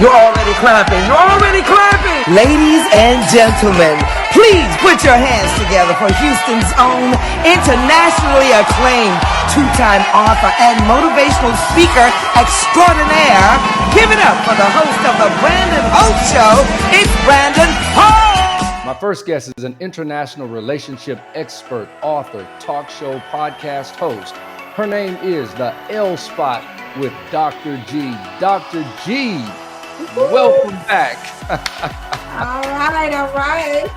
You're already clapping. You're already clapping. Ladies and gentlemen, please put your hands together for Houston's own internationally acclaimed two-time author and motivational speaker extraordinaire. Give it up for the host of the Brandon Holt Show. It's Brandon Holt. My first guest is an international relationship expert, author, talk show, podcast host. Her name is the L Spot with Dr. G. Dr. G, welcome back. All right.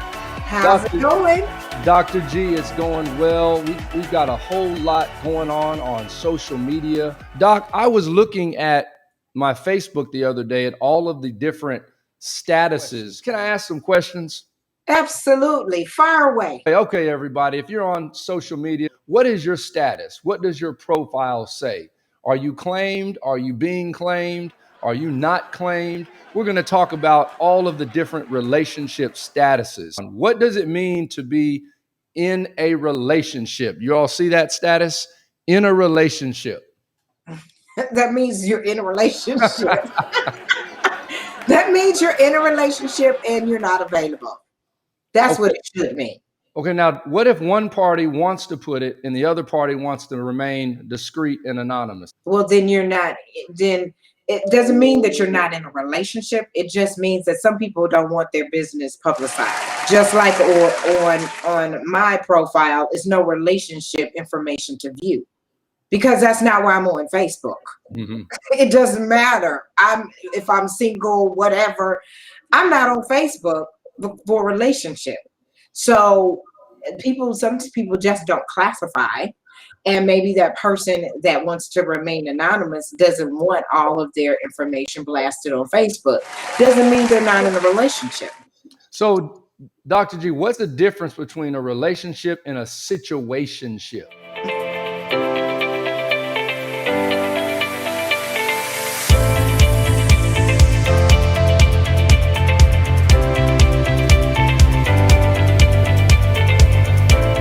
How's it going? Dr. G, it's going well. We've got a whole lot going on social media. Doc, I was looking at my Facebook the other day at all of the different statuses. Can I ask some questions? Absolutely. Fire away. Okay, everybody, if you're on social media, what is your status? What does your profile say? Are you claimed? Are you being claimed? Are you not claimed? We're going to talk about all of the different relationship statuses. What does it mean to be in a relationship? You all see that status? In a relationship. That means you're in a relationship. That means you're in a relationship and you're not available. That's what it should mean. Okay, now what if one party wants to put it and the other party wants to remain discreet and anonymous? Well, then you're not, then it doesn't mean that you're not in a relationship. It just means that some people don't want their business publicized. Just like on my profile, is no relationship information to view. Because that's not why I'm on Facebook. Mm-hmm. It doesn't matter. If I'm single, whatever, I'm not on Facebook for a relationship. So some people just don't classify, and maybe that person that wants to remain anonymous doesn't want all of their information blasted on Facebook. Doesn't mean they're not in a relationship. So, Dr. G, what's the difference between a relationship and a situationship?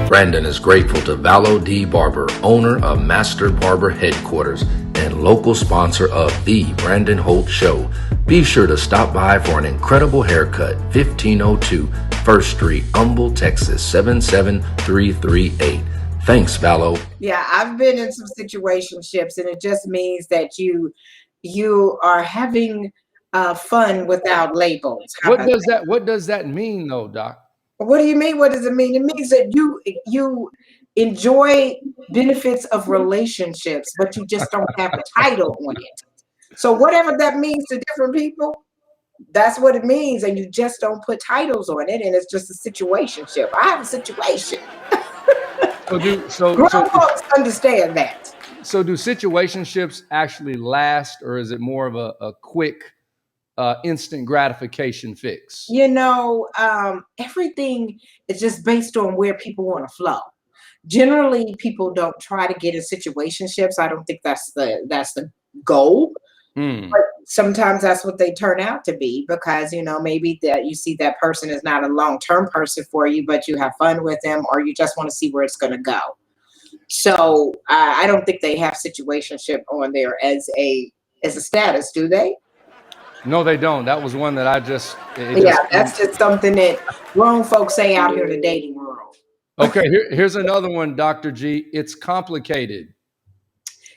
Brandon is grateful to Vallo D. Barber, owner of Master Barber Headquarters and local sponsor of The Brandon Holt Show. Be sure to stop by for an incredible haircut, 1502 1st Street, Humble, Texas, 77338. Thanks, Vallo. Yeah, I've been in some situationships, and it just means that you are having fun without labels. What does that mean, though, Doc? What do you mean? What does it mean? It means that you enjoy benefits of relationships, but you just don't have a title on it. So whatever that means to different people, that's what it means. And you just don't put titles on it, and it's just a situationship. I have a situation. Grown folks understand that. So do situationships actually last, or is it more of a quick instant gratification fix? Everything is just based on where people want to flow. Generally, people don't try to get in situationships. I don't think that's the goal. But sometimes that's what they turn out to be, because maybe that you see that person is not a long-term person for you, but you have fun with them, or you just want to see where it's going to go. So I don't think they have situationship on there as a status, do they? No, they don't. That was one that that's just something that grown folks say out here in the dating world. Okay, here's another one, Dr. G. It's complicated.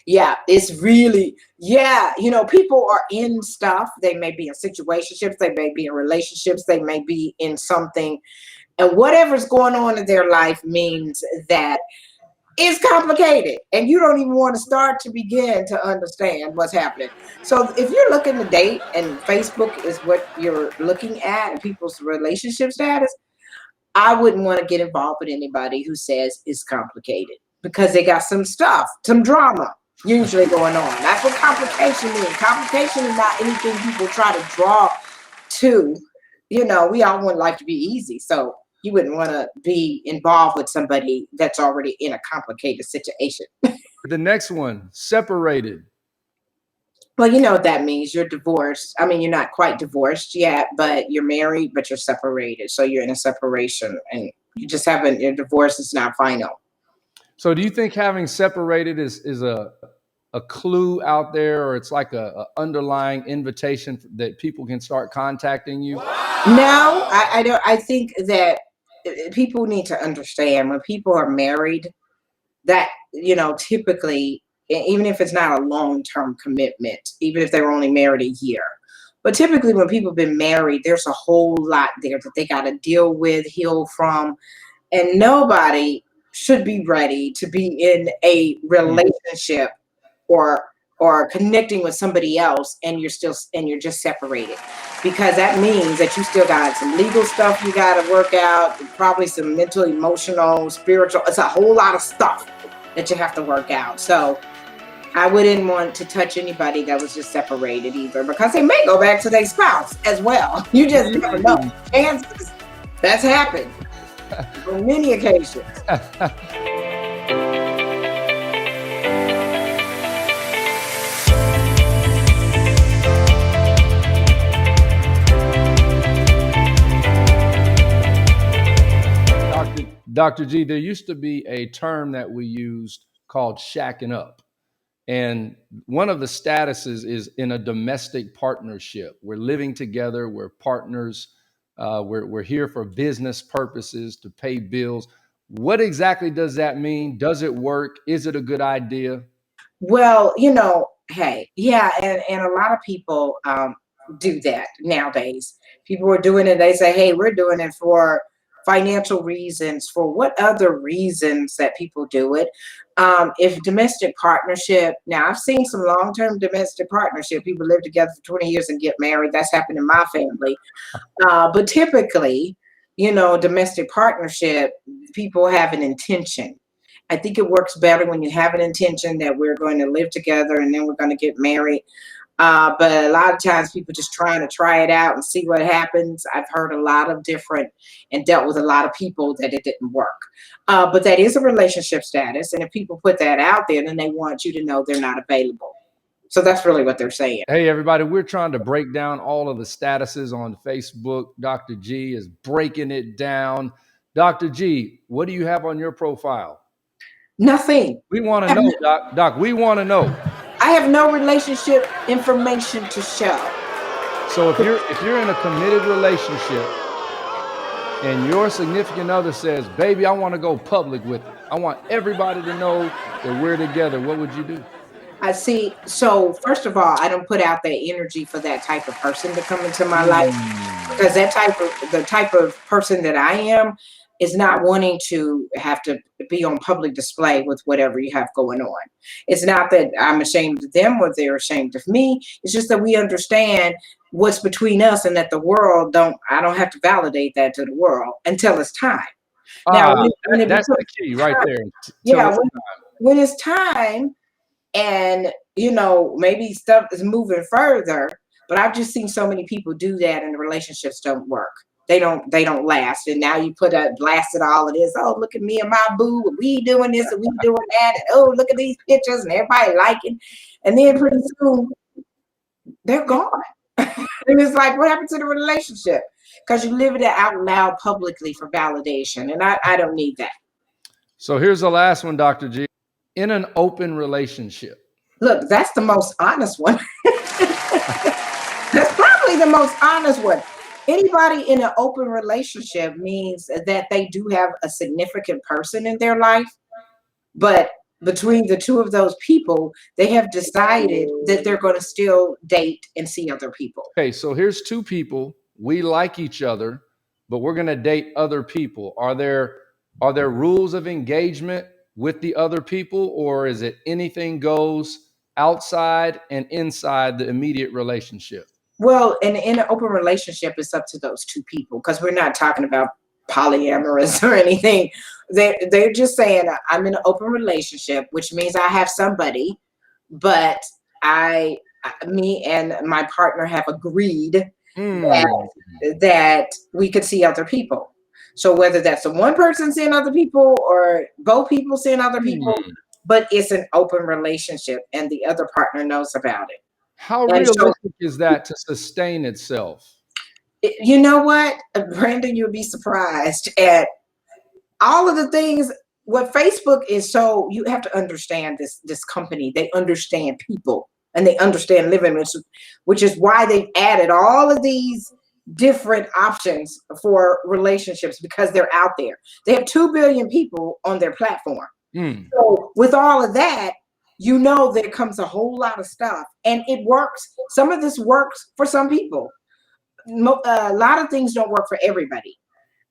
Yeah, it's really, people are in stuff. They may be in situationships. They may be in relationships. They may be in something. And whatever's going on in their life means that it's complicated, and you don't even want to start to begin to understand what's happening. So if you're looking to date and Facebook is what you're looking at and people's relationship status, I wouldn't want to get involved with anybody who says it's complicated, because they got some stuff, some drama usually going on. That's what complication is. Complication is not anything people try to draw to. We all want life to be easy. So you wouldn't want to be involved with somebody that's already in a complicated situation. The next one, separated. Well, you know what that means. You're divorced. I mean, you're not quite divorced yet, but you're married, but you're separated. So you're in a separation, and you just haven't, your divorce is not final. So do you think having separated is a a clue out there, or it's like a underlying invitation that people can start contacting you? No, I don't. I think that people need to understand when people are married that, typically, even if it's not a long-term commitment, even if they were only married a year, but typically when people have been married, there's a whole lot there that they got to deal with, heal from, and nobody should be ready to be in a relationship or connecting with somebody else and you're just separated, because that means that you still got some legal stuff you got to work out, probably some mental, emotional, spiritual. It's a whole lot of stuff that you have to work out. So I wouldn't want to touch anybody that was just separated either, because they may go back to their spouse as well. You just never know. Chances. That's happened on many occasions. Dr. G, there used to be a term that we used called shacking up. And one of the statuses is in a domestic partnership. We're living together, we're partners, we're here for business purposes to pay bills. What exactly does that mean? Does it work? Is it a good idea? Well, hey, yeah, and a lot of people do that nowadays. People are doing it. They say, "Hey, we're doing it for financial reasons." For what other reasons that people do it? If domestic partnership, now I've seen some long-term domestic partnership. People live together for 20 years and get married. That's happened in my family. But typically, domestic partnership, people have an intention. I think it works better when you have an intention that we're going to live together and then we're going to get married. But a lot of times people just trying to try it out and see what happens. I've heard a lot of different and dealt with a lot of people that it didn't work. But that is a relationship status. And if people put that out there, then they want you to know they're not available. So that's really what they're saying. Hey, everybody, we're trying to break down all of the statuses on Facebook. Dr. G is breaking it down. Dr. G, what do you have on your profile? Nothing. We want to know, Doc. Doc, we want to know. I have no relationship information to show. So if you're in a committed relationship and your significant other says, "Baby, I want to go public with it. I want everybody to know that we're together," what would you do? I see. So first of all, I don't put out that energy for that type of person to come into my life, because the type of person that I am is not wanting to have to be on public display with whatever you have going on. It's not that I'm ashamed of them or they're ashamed of me. It's just that we understand what's between us, and that I don't have to validate that to the world until it's time. Now, that's the key right there. Yeah, when it's time, and maybe stuff is moving further, but I've just seen so many people do that and the relationships don't work. They don't last. And now you blasted all of this. Oh, look at me and my boo, and we doing this and we doing that, and oh, look at these pictures and everybody liking, and then pretty soon they're gone. And it's like, what happened to the relationship? Because you live it out loud publicly for validation, and I don't need that. So here's the last one, Dr. G. In an open relationship. Look, that's the most honest one. That's probably the most honest one. Anybody in an open relationship means that they do have a significant person in their life, but between the two of those people, they have decided that they're going to still date and see other people. Okay, so here's two people. We like each other, but we're going to date other people. Are there rules of engagement with the other people, or is it anything goes outside and inside the immediate relationship? Well, in an open relationship, it's up to those two people, because we're not talking about polyamorous or anything. They're just saying, I'm in an open relationship, which means I have somebody, but me and my partner have agreed that we could see other people. So whether that's the one person seeing other people or both people seeing other people, but it's an open relationship and the other partner knows about it. How realistic is that to sustain itself? You know what, Brandon, you'll be surprised at all of the things what Facebook is, so you have to understand this company. They understand people and they understand living, which is why they've added all of these different options for relationships, because they're out there. They have 2 billion people on their platform. So with all of that, there comes a whole lot of stuff, and it works. Some of this works for some people. A lot of things don't work for everybody.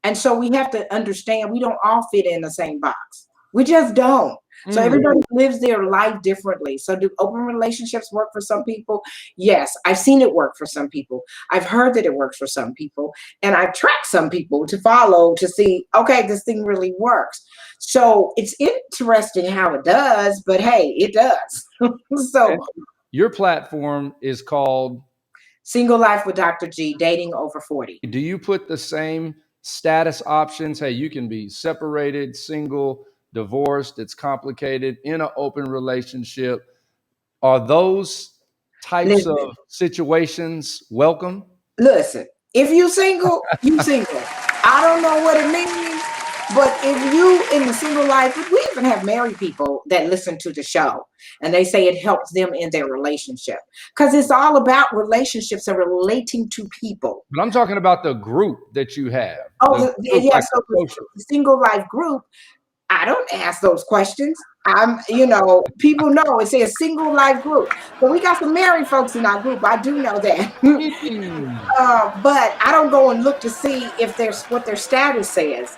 And so we have to understand we don't all fit in the same box. We just don't. So everybody lives their life differently. So do open relationships work for some people? Yes, I've seen it work for some people. I've heard that it works for some people. And I've tracked some people to follow to see, okay, this thing really works. So it's interesting how it does, but hey, it does. So your platform is called Single Life with Dr. G, Dating Over 40. Do you put the same status options? Hey, you can be separated, single, divorced, it's complicated, in an open relationship. Are those types of situations welcome? Listen, if you single, you single. I don't know what it means, but if you in the single life, we even have married people that listen to the show and they say it helps them in their relationship, because it's all about relationships and relating to people. But I'm talking about the group that you have. So the single life group, I don't ask those questions. People know it says single life group. So we got some married folks in our group. I do know that. But I don't go and look to see if there's what their status says.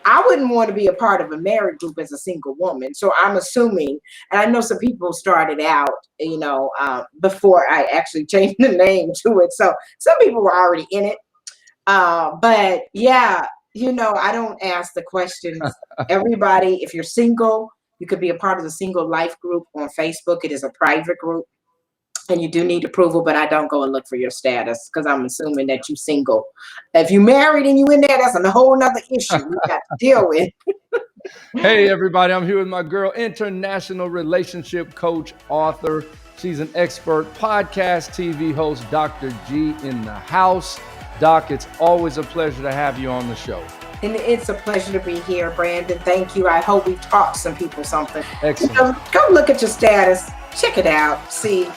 I wouldn't want to be a part of a married group as a single woman. So I'm assuming, and I know some people started out, before I actually changed the name to it. So some people were already in it. But yeah, I don't ask the questions. Everybody, if you're single, you could be a part of the Single Life group on Facebook. It is a private group, and you do need approval, but I don't go and look for your status, because I'm assuming that you're single. If you're married and you in there, that's a whole nother issue we got to deal with. Hey, everybody, I'm here with my girl, international relationship coach, author. She's an expert podcast, TV host, Dr. G in the house. Doc, it's always a pleasure to have you on the show. And it's a pleasure to be here, Brandon. Thank you. I hope we taught some people something. Excellent. Go look at your status. Check it out. See.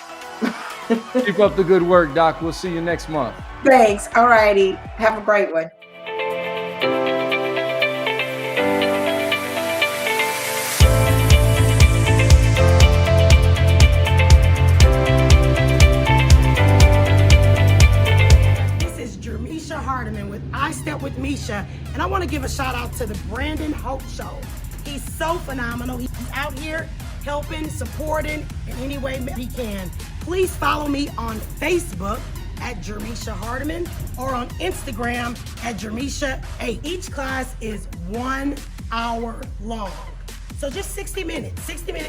Keep up the good work, Doc. We'll see you next month. Thanks. All righty. Have a great one. I Step with Misha, and I want to give a shout out to the Brandon Hope Show. He's so phenomenal. He's out here helping, supporting in any way he can. Please follow me on Facebook at Jermisha Hardiman or on Instagram at Jermisha8. Each class is 1 hour long. So just 60 minute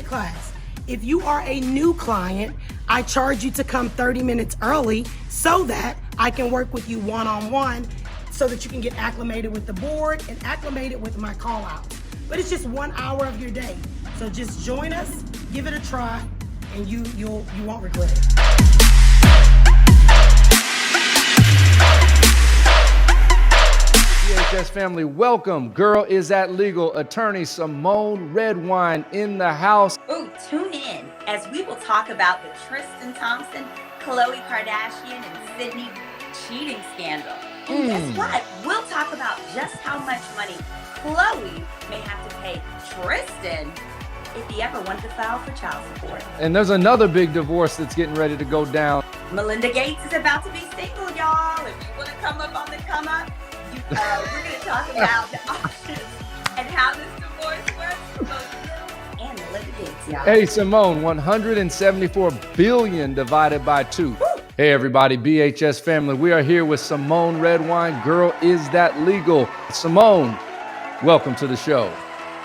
class. If you are a new client, I charge you to come 30 minutes early so that I can work with you one-on-one, so that you can get acclimated with the board and acclimated with my call outs. But it's just 1 hour of your day. So just join us, give it a try, and you won't regret it. VHS family, welcome. Girl, Is That Legal? Attorney Symone Redwine in the house. Ooh, tune in as we will talk about the Tristan Thompson, Khloe Kardashian, and Sydney cheating scandal. And guess what? We'll talk about just how much money Khloe may have to pay Tristan if he ever wanted to file for child support. And there's another big divorce that's getting ready to go down. Melinda Gates is about to be single, y'all. If you want to come up on the come up, we're going to talk about the options and how this divorce works for both Bill and Melinda Gates, y'all. Hey, Symone, 174 billion divided by 2. Woo! Hey, everybody, BHS family. We are here with Symone Redwine. Girl, Is That Legal? Symone, welcome to the show.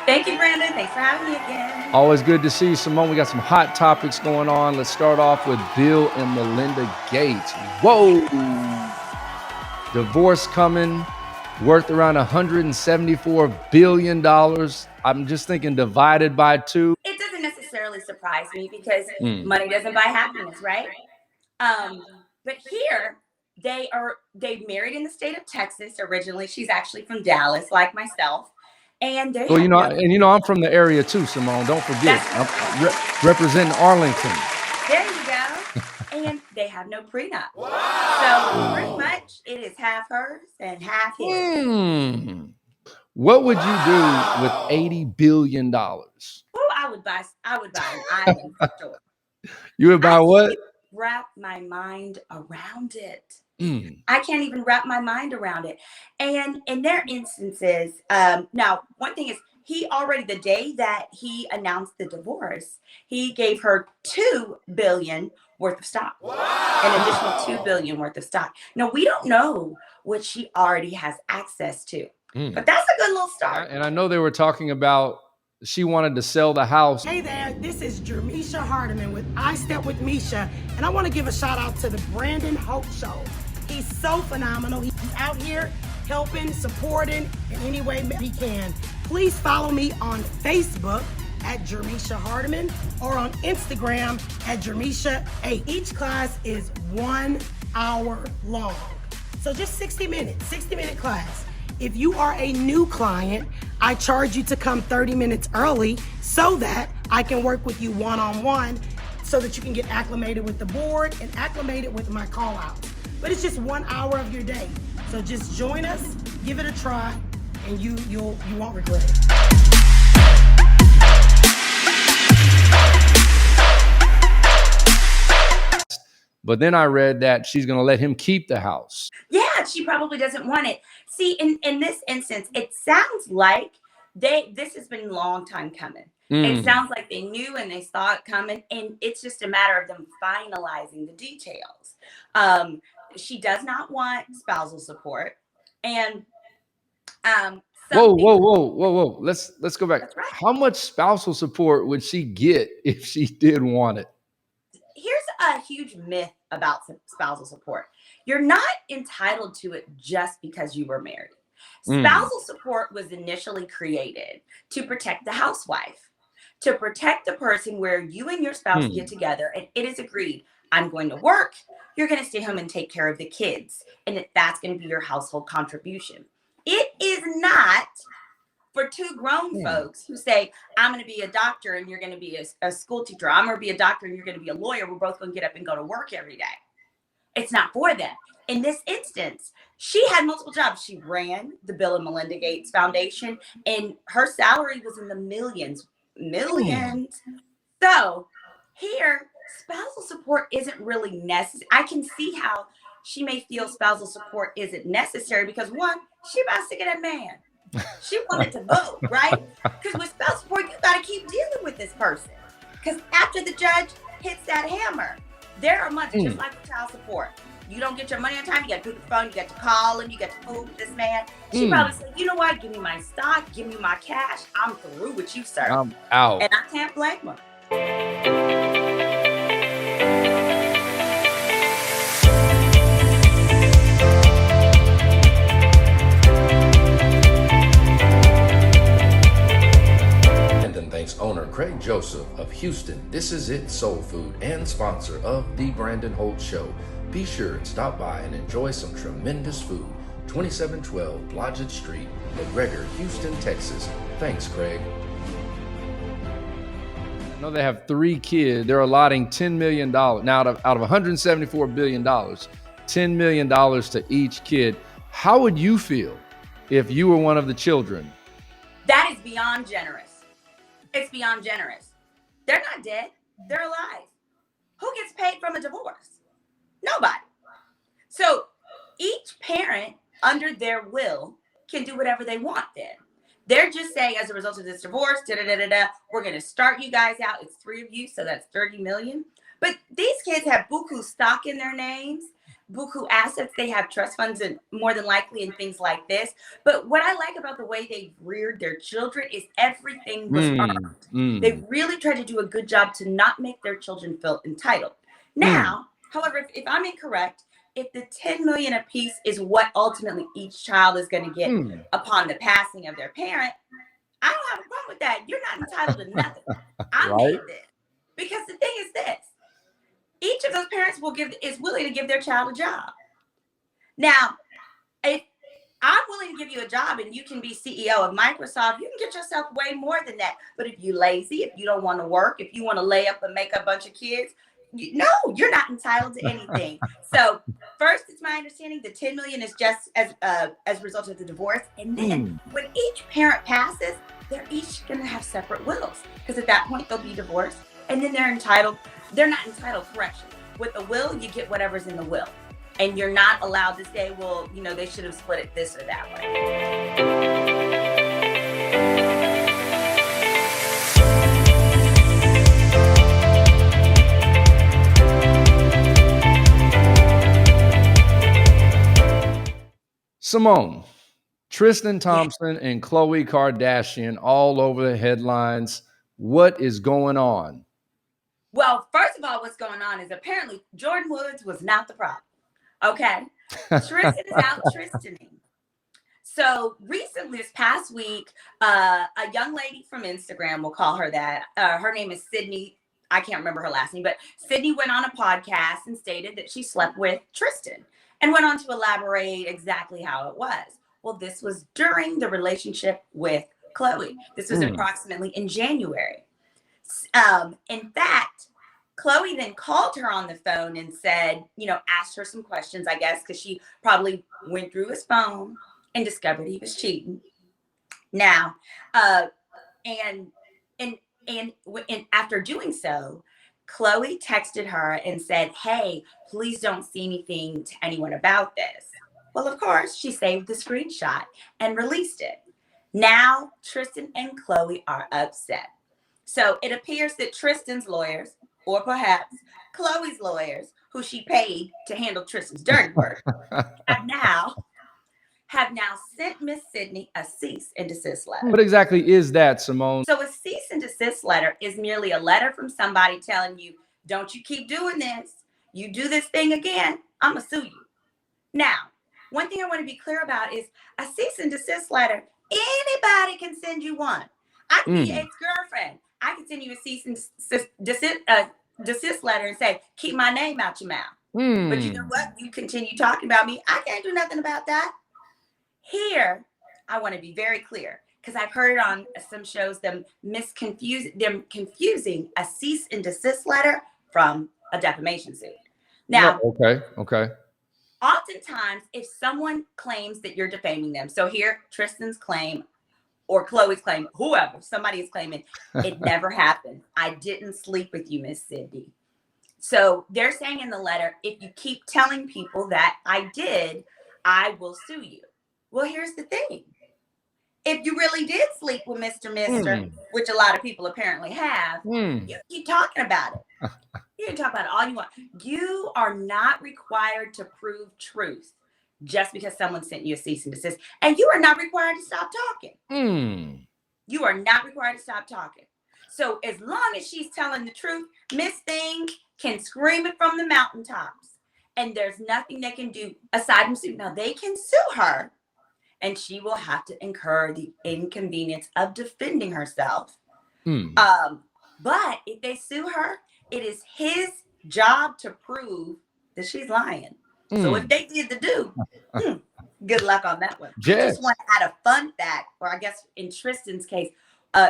Thank you, Brandon. Thanks for having me again. Always good to see you, Symone. We got some hot topics going on. Let's start off with Bill and Melinda Gates. Whoa! Divorce coming, worth around $174 billion. I'm just thinking divided by 2. It doesn't necessarily surprise me because money doesn't buy happiness, right? But here they married in the state of Texas originally. She's actually from Dallas, like myself. And they Well, have no. I'm from the area too, Symone. Don't forget, That's I'm representing Arlington. There you go. And they have no prenup. So pretty much it is half hers and half his. What would you do with $80 billion? Oh, I would buy an island for sure. You would buy I what? can't even wrap my mind around it. Mm. I can't even wrap my mind around it. And in their instances, now one thing is he already, the day that he announced the divorce, he gave her $2 billion worth of stock, an additional $2 billion worth of stock. Now we don't know what she already has access to, but that's a good little start. And I know they were talking about she wanted to sell the house. Hey there, this is Jermisha Hardiman with I Step with Misha, and I want to give a shout out to the Brandon Hope Show. He's so phenomenal. He's out here helping, supporting in any way he can. Please follow me on Facebook at Jermisha Hardiman or on Instagram at Jermisha8. Each class is 1 hour long. So just 60 minute class. If you are a new client, I charge you to come 30 minutes early so that I can work with you one-on-one so that you can get acclimated with the board and acclimated with my call outs. But it's just 1 hour of your day. So just join us, give it a try, and you won't regret it. But then I read that she's going to let him keep the house. Yeah, she probably doesn't want it. See, in this instance, it sounds like this has been a long time coming. It sounds like they knew and they saw it coming, and it's just a matter of them finalizing the details. She does not want spousal support, and whoa. Let's go back. That's right. How much spousal support would she get if she did want it? Here's a huge myth about spousal support. You're not entitled to it just because you were married. Spousal support was initially created to protect the housewife, to protect the person where you and your spouse get together and it is agreed, I'm going to work, you're going to stay home and take care of the kids, and that's going to be your household contribution. It is not for two grown folks who say, I'm going to be a doctor and you're going to be a school teacher. I'm going to be a doctor and you're going to be a lawyer. We're both going to get up and go to work every day. It's not for them. In this instance, she had multiple jobs. She ran the Bill and Melinda Gates Foundation, and her salary was in the millions. So here, spousal support isn't really necessary. I can see how she may feel spousal support isn't necessary because, one, she about sick of that man. She wanted to vote, right? Because with spousal support, you got to keep dealing with this person. Because after the judge hits that hammer, there are months just like with child support. You don't get your money on time, you got to pick up the phone, you got to call him, you got to fool with this man. She probably said, you know what? Give me my stock, give me my cash. I'm through with you, sir. I'm out. And I can't blame her. Thanks owner Craig Joseph of Houston, This Is It Soul Food, and sponsor of The Brandon Holt Show. Be sure and stop by and enjoy some tremendous food. 2712 Blodgett Street, McGregor, Houston, Texas. Thanks, Craig. I know they have 3 kids. They're allotting $10 million. Now, out of $174 billion, $10 million to each kid. How would you feel if you were one of the children? That is beyond generous. It's beyond generous. They're not dead. They're alive. Who gets paid from a divorce? Nobody. So each parent under their will can do whatever they want then. They're just saying as a result of this divorce, we're going to start you guys out. It's 3 of you, so that's 30 million. But these kids have buku stock in their names, buku assets. They have trust funds and more than likely and things like this. But what I like about the way they reared their children is everything was earned. They really tried to do a good job to not make their children feel entitled. Now, however, if I'm incorrect, if the 10 million apiece is what ultimately each child is going to get upon the passing of their parent, I don't have a problem with that. You're not entitled to nothing. I made this. Because the thing is this. Each of those parents is willing to give their child a job. Now, if I'm willing to give you a job and you can be CEO of Microsoft. You can get yourself way more than that. But if you're lazy, if you don't want to work, if you want to lay up and make a bunch of kids, no, you're not entitled to anything. So first, it's my understanding the 10 million is just as a result of the divorce. And then when each parent passes, they're each going to have separate wills, because at that point they'll be divorced, and then they're not entitled, correction. With a will, you get whatever's in the will. And you're not allowed to say, well, they should have split it this or that way. Symone, Tristan Thompson and Khloe Kardashian all over the headlines. What is going on? Well, first of all, what's going on is apparently Jordan Woods was not the problem. Okay. Tristan is out Tristaning. So recently, this past week, a young lady from Instagram, we'll call her that. Her name is Sydney. I can't remember her last name, but Sydney went on a podcast and stated that she slept with Tristan and went on to elaborate exactly how it was. Well, this was during the relationship with Khloe. This was approximately in January. In fact, Khloe then called her on the phone and said, asked her some questions, I guess, because she probably went through his phone and discovered he was cheating. Now, and after doing so, Khloe texted her and said, hey, please don't say anything to anyone about this. Well, of course, she saved the screenshot and released it. Now, Tristan and Khloe are upset. So it appears that Tristan's lawyers, or perhaps Khloe's lawyers, who she paid to handle Tristan's dirty work, have now sent Miss Sydney a cease and desist letter. What exactly is that, Symone? So a cease and desist letter is merely a letter from somebody telling you, don't you keep doing this. You do this thing again, I'm going to sue you. Now, one thing I want to be clear about is a cease and desist letter, anybody can send you one. I can be your ex-girlfriend. I can send you a cease and desist letter and say, keep my name out your mouth. But you know what? You continue talking about me. I can't do nothing about that. Here, I want to be very clear, because I've heard on some shows them confusing a cease and desist letter from a defamation suit. Now, okay. Oftentimes, if someone claims that you're defaming them, so here, Tristan's claim or Khloe's claim, whoever, somebody is claiming it never happened. I didn't sleep with you, Miss Sydney. So they're saying in the letter, if you keep telling people that I did, I will sue you. Well, here's the thing. If you really did sleep with Mr., which a lot of people apparently have, you keep talking about it. You can talk about it all you want. You are not required to prove truth just because someone sent you a cease and desist. And you are not required to stop talking. You are not required to stop talking. So as long as she's telling the truth, Miss Thing can scream it from the mountaintops. And there's nothing they can do aside from sue. Now, they can sue her, and she will have to incur the inconvenience of defending herself. But if they sue her, it is his job to prove that she's lying. So if they did the do, good luck on that one. Yes. I just want to add a fun fact, or I guess in Tristan's case,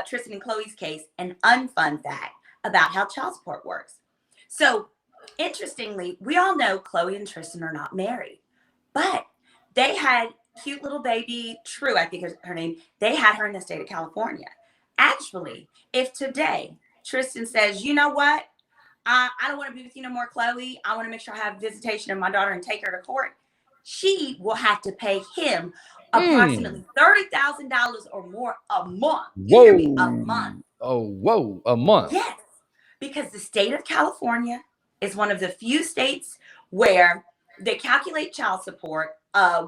Tristan and Khloe's case, an unfun fact about how child support works. So interestingly, we all know Khloe and Tristan are not married, but they had cute little baby, True, I think is her name. They had her in the state of California. Actually, if today Tristan says, you know what? I don't want to be with you no more, Khloe. I want to make sure I have visitation of my daughter and take her to court. She will have to pay him approximately $30,000 or more a month. You hear me? A month. Oh, whoa, a month. Yes, because the state of California is one of the few states where they calculate child support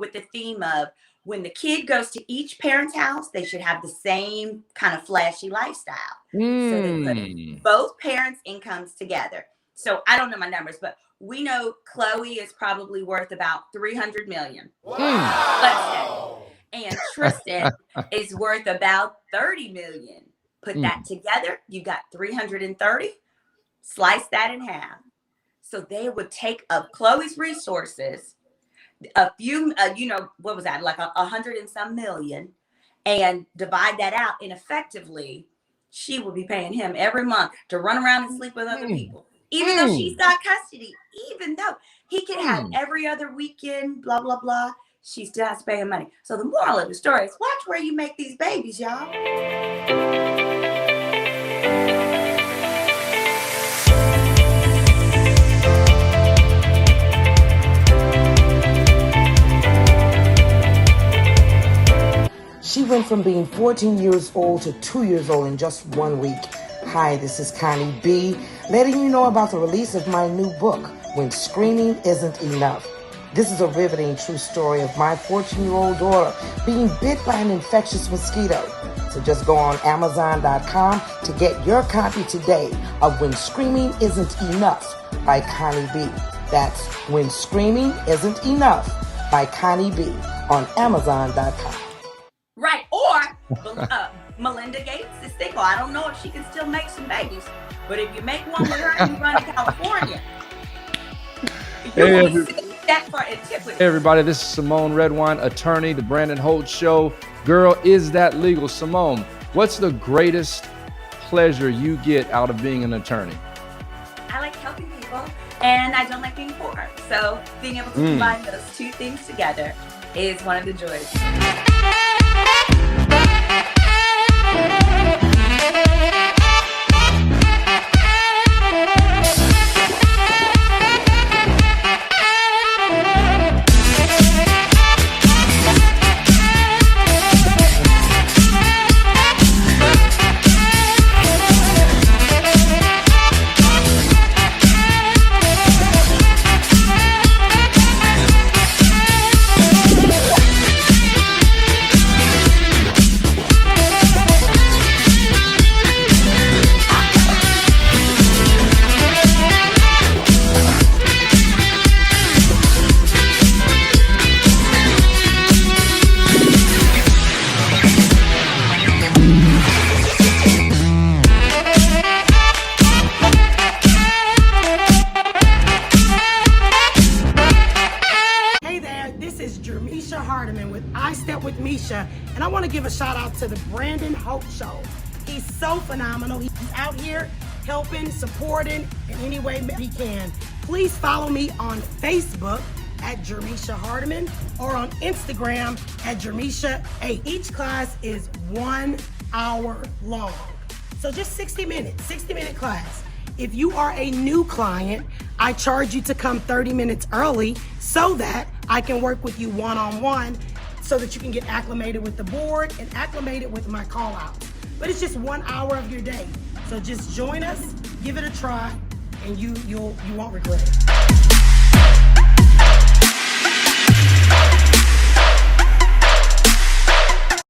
with the theme of when the kid goes to each parent's house, they should have the same kind of flashy lifestyle. So they put both parents' incomes together. So I don't know my numbers, but we know Khloe is probably worth about $300 million. Wow. Let's say. And Tristan is worth about $30 million. Put that together, you got 330. Slice that in half. So they would take up Khloe's resources a few, what was that? Like 100 and some million, and divide that out, and effectively she will be paying him every month to run around and sleep with other people, even though she's got custody, even though he can have every other weekend, blah, blah, blah. She still has to pay him money. So the moral of the story is watch where you make these babies, y'all. She went from being 14 years old to 2 years old in just 1 week. Hi, this is Connie B, letting you know about the release of my new book, When Screaming Isn't Enough. This is a riveting true story of my 14-year-old daughter being bit by an infectious mosquito. So just go on Amazon.com to get your copy today of When Screaming Isn't Enough by Connie B. That's When Screaming Isn't Enough by Connie B on Amazon.com. Right, or Melinda Gates is single. I don't know if she can still make some babies, but if you make one with her and you run to California, you will be set for antiquity. Hey everybody, this is Symone Redwine, attorney, The Brandon Holt Show. Girl, is that legal? Symone, what's the greatest pleasure you get out of being an attorney? I like helping people, and I don't like being poor. So being able to combine those two things together is one of the joys. And I want to give a shout out to the Brandon Holt Show. He's so phenomenal. He's out here helping, supporting in any way he can. Please follow me on Facebook at Jermisha Hardiman or on Instagram at Jermisha8. Each class is 1 hour long. So just 60 minutes, 60-minute class. If you are a new client, I charge you to come 30 minutes early so that I can work with you one-on-one so that you can get acclimated with the board and acclimated with my call outs. But it's just 1 hour of your day. So just join us, give it a try, and you won't regret it.